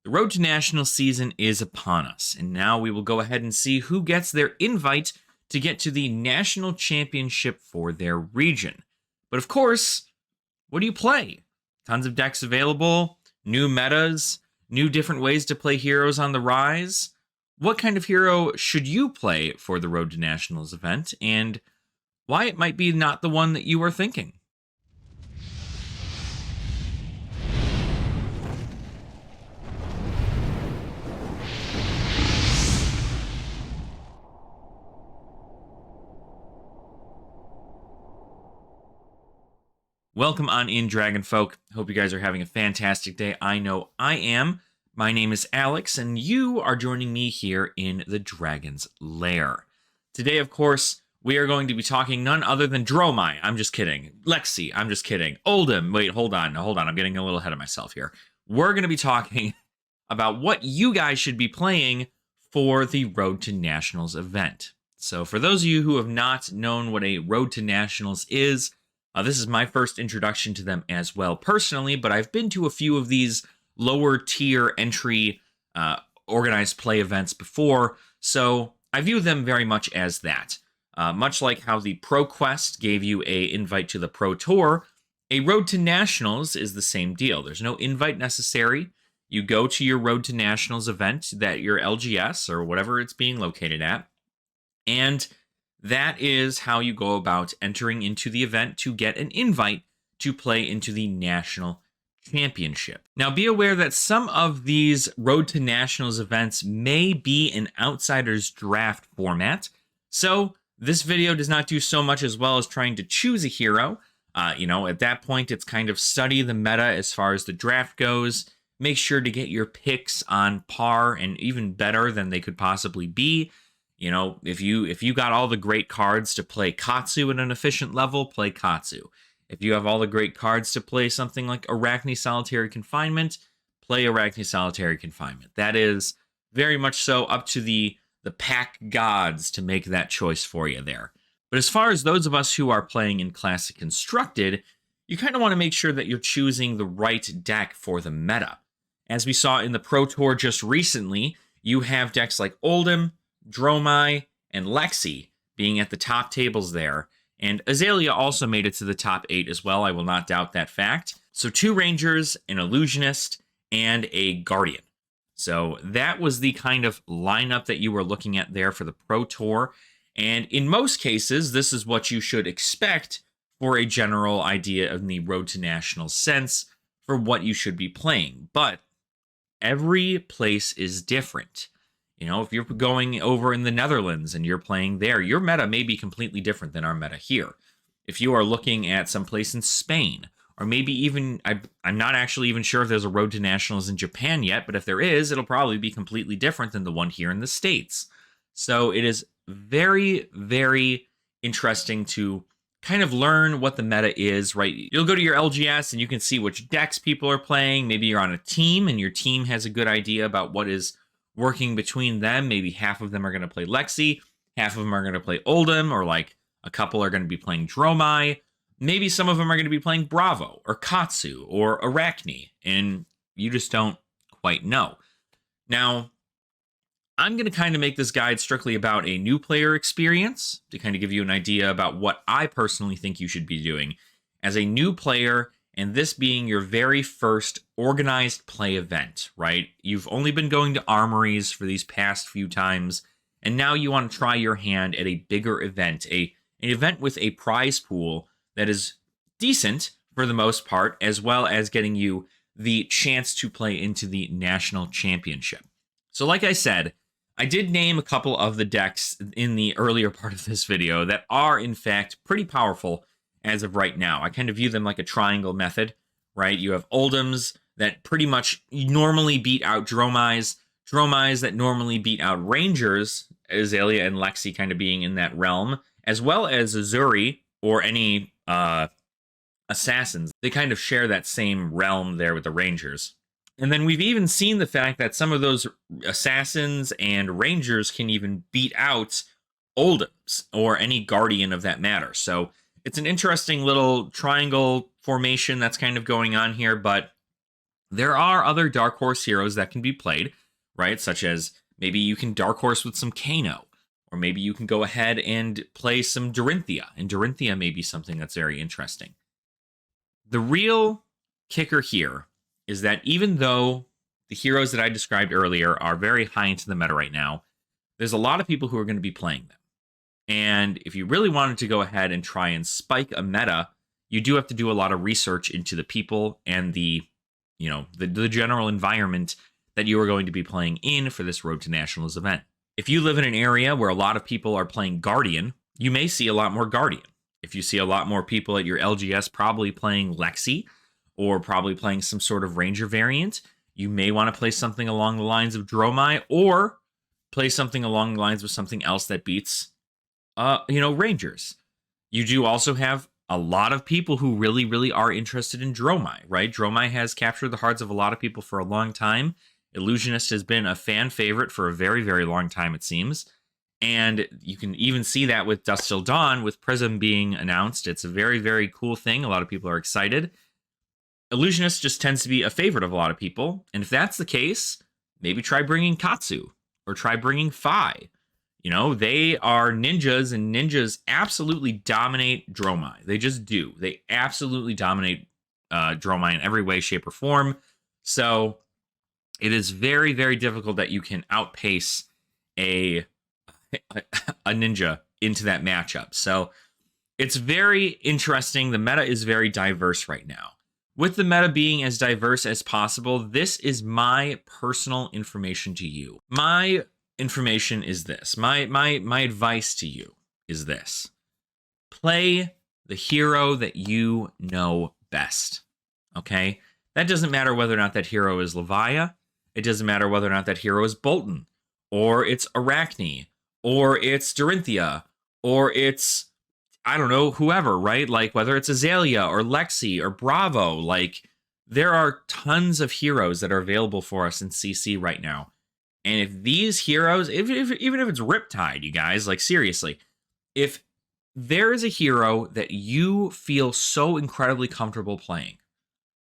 The Road to National season is upon us, and now we will go ahead and see who gets their invite to get to the national championship for their region. But of course, what do you play? Tons of decks available, new metas, new different ways to play heroes on the rise. What kind of hero should you play for the Road to Nationals event, and why it might be not the one that you are thinking? Welcome on in, Dragon Folk. Hope you guys are having a fantastic day. I know I am. My name is Alex, and you are joining me here in the Dragon's Lair. Today, of course, we are going to be talking none other than Dromai. I'm just kidding. Lexi. I'm just kidding. Oldhim. Wait, hold on. I'm getting a little ahead of myself here. We're going to be talking about what you guys should be playing for the Road to Nationals event. So for those of you who have not known what a Road to Nationals is, this is my first introduction to them as well personally, but I've been to a few of these lower tier entry organized play events before, so I view them very much as that. Much like how the Pro Quest gave you an invite to the Pro Tour, a Road to Nationals is the same deal. There's no invite necessary. You go to your Road to Nationals event that your LGS or whatever it's being located at, and that is how you go about entering into the event to get an invite to play into the National Championship. Now, be aware that some of these Road to Nationals events may be an outsider's draft format, so this video does not do so much as well as trying to choose a hero. At that point, it's kind of study the meta as far as the draft goes. Make sure to get your picks on par and even better than they could possibly be. You know, if you got all the great cards to play Katsu at an efficient level, play Katsu. If you have all the great cards to play something like Arachne Solitary Confinement, play Arachne Solitary Confinement. That is very much so up to the pack gods to make that choice for you there. But as far as those of us who are playing in Classic Constructed, you kind of want to make sure that you're choosing the right deck for the meta. As we saw in the Pro Tour just recently, you have decks like Oldhim, Dromai, and Lexi being at the top tables there. And Azalea also made it to the top 8 as well. I will not doubt that fact. So 2 Rangers, an Illusionist, and a Guardian. So that was the kind of lineup that you were looking at there for the Pro Tour. And in most cases, this is what you should expect for a general idea of the Road to National sense for what you should be playing. But every place is different. You know, if you're going over in the Netherlands and you're playing there, your meta may be completely different than our meta here. If you are looking at someplace in Spain, or maybe even, I'm not actually even sure if there's a Road to Nationals in Japan yet, but if there is, it'll probably be completely different than the one here in the States. So it is very, very interesting to kind of learn what the meta is, right? You'll go to your LGS and you can see which decks people are playing. Maybe you're on a team and your team has a good idea about what is working between them. Maybe half of them are going to play Lexi, half of them are going to play Oldhim, or like a couple are going to be playing Dromai. Maybe some of them are going to be playing Bravo or Katsu or Arachne, and you just don't quite know. Now, I'm going to kind of make this guide strictly about a new player experience to kind of give you an idea about what I personally think you should be doing as a new player, and this being your very first organized play event, right? You've only been going to armories for these past few times, and now you want to try your hand at a bigger event, an event with a prize pool that is decent for the most part, as well as getting you the chance to play into the national championship. So like I said, I did name a couple of the decks in the earlier part of this video that are, in fact, pretty powerful as of right now. I kind of view them like a triangle method, right? You have Oldhims that pretty much normally beat out Dromais, Dromais that normally beat out Rangers, Azalea and Lexi kind of being in that realm, as well as Azuri or any Assassins. They kind of share that same realm there with the Rangers. And then we've even seen the fact that some of those Assassins and Rangers can even beat out Oldhims or any Guardian of that matter. So it's an interesting little triangle formation that's kind of going on here, but There are other Dark Horse heroes that can be played, right? Such as maybe you can Dark Horse with some Kano, or maybe you can go ahead and play some Dorinthia, and Dorinthia may be something that's very interesting. The real kicker here is that even though the heroes that I described earlier are very high into the meta right now, there's a lot of people who are going to be playing them. And if you really wanted to go ahead and try and spike a meta, you do have to do a lot of research into the people and the general environment that you are going to be playing in for this Road to Nationals event. If you live in an area where a lot of people are playing Guardian, you may see a lot more Guardian. If you see a lot more people at your LGS probably playing Lexi or probably playing some sort of Ranger variant, you may want to play something along the lines of Dromai or play something along the lines of something else that beats, Rangers. You do also have a lot of people who really, really are interested in Dromai, right? Dromai has captured the hearts of a lot of people for a long time. Illusionist has been a fan favorite for a very, very long time, it seems. And you can even see that with Dusk Till Dawn, with Prism being announced. It's a very, very cool thing. A lot of people are excited. Illusionist just tends to be a favorite of a lot of people. And if that's the case, maybe try bringing Katsu or try bringing Phi. They are ninjas, and ninjas absolutely dominate Dromai. They just do. They absolutely dominate Dromai in every way, shape, or form. So it is very, very difficult that you can outpace a ninja into that matchup. So it's very interesting. The meta is very diverse right now. With the meta being as diverse as possible, this is my personal information to you. My information is this. My advice to you is this. Play the hero that you know best. Okay? That doesn't matter whether or not that hero is Levia. It doesn't matter whether or not that hero is Bolton, or it's Arachne, or it's Dorinthia, or it's, I don't know, whoever, right? Like whether it's Azalea or Lexi or Bravo. Like there are tons of heroes that are available for us in CC right now. And if these heroes, even if it's Riptide, you guys, like seriously, if there is a hero that you feel so incredibly comfortable playing,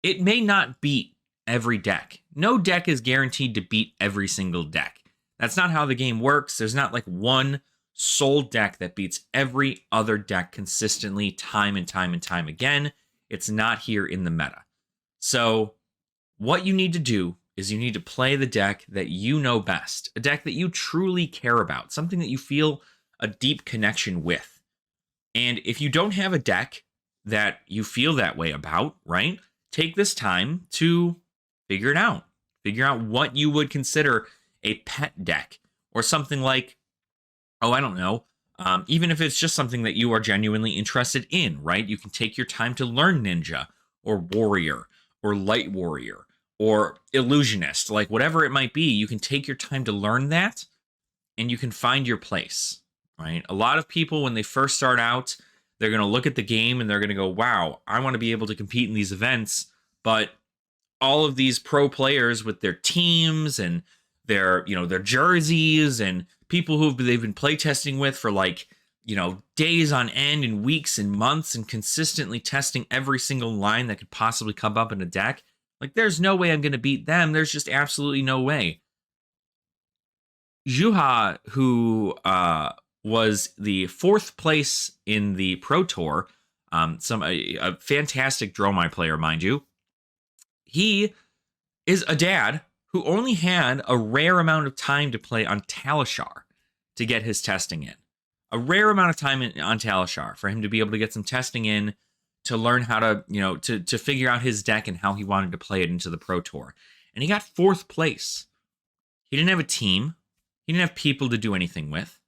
it may not beat every deck. No deck is guaranteed to beat every single deck. That's not how the game works. There's not like one sole deck that beats every other deck consistently time and time and time again. It's not here in the meta. So what you need to do is you need to play the deck that you know best, a deck that you truly care about, something that you feel a deep connection with. And if you don't have a deck that you feel that way about, right, take this time to figure it out. Figure out what you would consider a pet deck or something like, I don't know, even if it's just something that you are genuinely interested in, right? You can take your time to learn Ninja or Warrior or Light Warrior or Illusionist, like whatever it might be. You can take your time to learn that and you can find your place, right? A lot of people, when they first start out, they're going to look at the game and they're going to go, wow, I want to be able to compete in these events. But all of these pro players with their teams and their jerseys and people who they've been playtesting with for days on end and weeks and months and consistently testing every single line that could possibly come up in a deck. Like, there's no way I'm going to beat them. There's just absolutely no way. Juha, who was the 4th place in the Pro Tour, a fantastic Dromai player, mind you. He is a dad who only had a rare amount of time to play on Talishar to get his testing in. A rare amount of time on Talishar for him to be able to get some testing in, to learn how to, to figure out his deck and how he wanted to play it into the Pro Tour. And he got 4th place. He didn't have a team. He didn't have people to do anything with.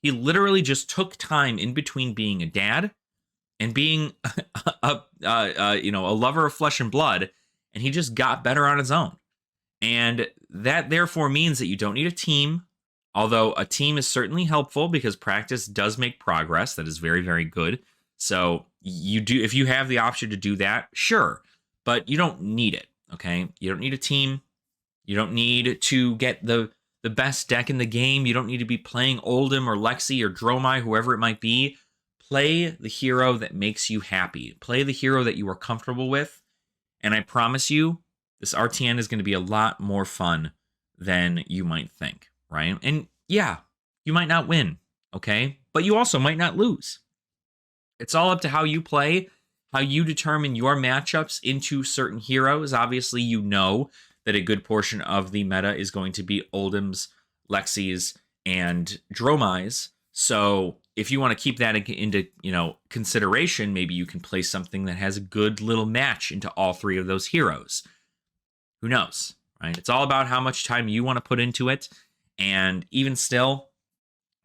He literally just took time in between being a dad and being a lover of flesh and blood, and he just got better on his own. And that therefore means that you don't need a team, although a team is certainly helpful because practice does make progress. That is very, very good. So you do, if you have the option to do that, sure, but you don't need it, okay? You don't need a team. You don't need to get the best deck in the game. You don't need to be playing Oldhim or Lexi or Dromai, whoever it might be. Play the hero that makes you happy. Play the hero that you are comfortable with. And I promise you, This RTN is going to be a lot more fun than you might think, right? And yeah, you might not win, okay? But you also might not lose. It's all up to how you play, how you determine your matchups into certain heroes. Obviously, you know that a good portion of the meta is going to be Oldhim's, Lexi's, and Dromai's. So if you want to keep that into consideration, maybe you can play something that has a good little match into all three of those heroes. Who knows, right? It's all about how much time you want to put into it. And even still,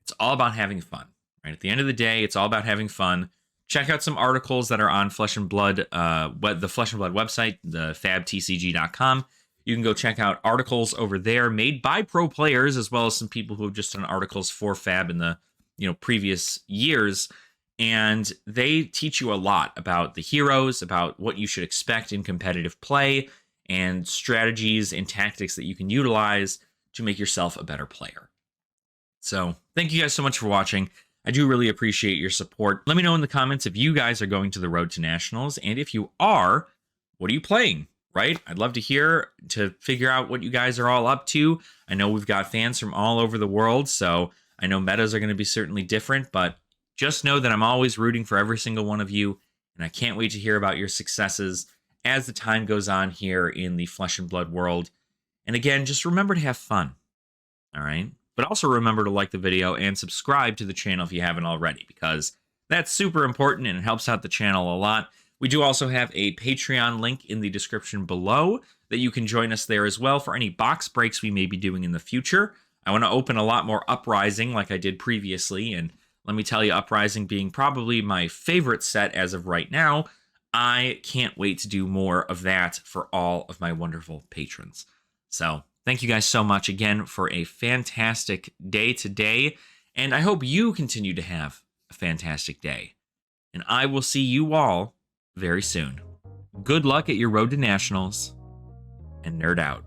it's all about having fun, right? At the end of the day, it's all about having fun. Check out some articles that are on Flesh and Blood, the Flesh and Blood website, the fabtcg.com. You can go check out articles over there made by pro players, as well as some people who have just done articles for Fab in the previous years. And they teach you a lot about the heroes, about what you should expect in competitive play, and strategies and tactics that you can utilize to make yourself a better player. So thank you guys so much for watching. I do really appreciate your support. Let me know in the comments if you guys are going to the Road to Nationals, and if you are, what are you playing, right? I'd love to hear, to figure out what you guys are all up to. I know we've got fans from all over the world, so I know metas are going to be certainly different, but just know that I'm always rooting for every single one of you, and I can't wait to hear about your successes as the time goes on here in the Flesh and Blood world. And again, just remember to have fun, all right? But also remember to like the video and subscribe to the channel if you haven't already, because that's super important and it helps out the channel a lot. We do also have a Patreon link in the description below that you can join us there as well for any box breaks we may be doing in the future. I want to open a lot more Uprising like I did previously, and let me tell you, Uprising being probably my favorite set as of right now, I can't wait to do more of that for all of my wonderful patrons. So thank you guys so much again for a fantastic day today, and I hope you continue to have a fantastic day. And I will see you all very soon. Good luck at your road to nationals, and nerd out.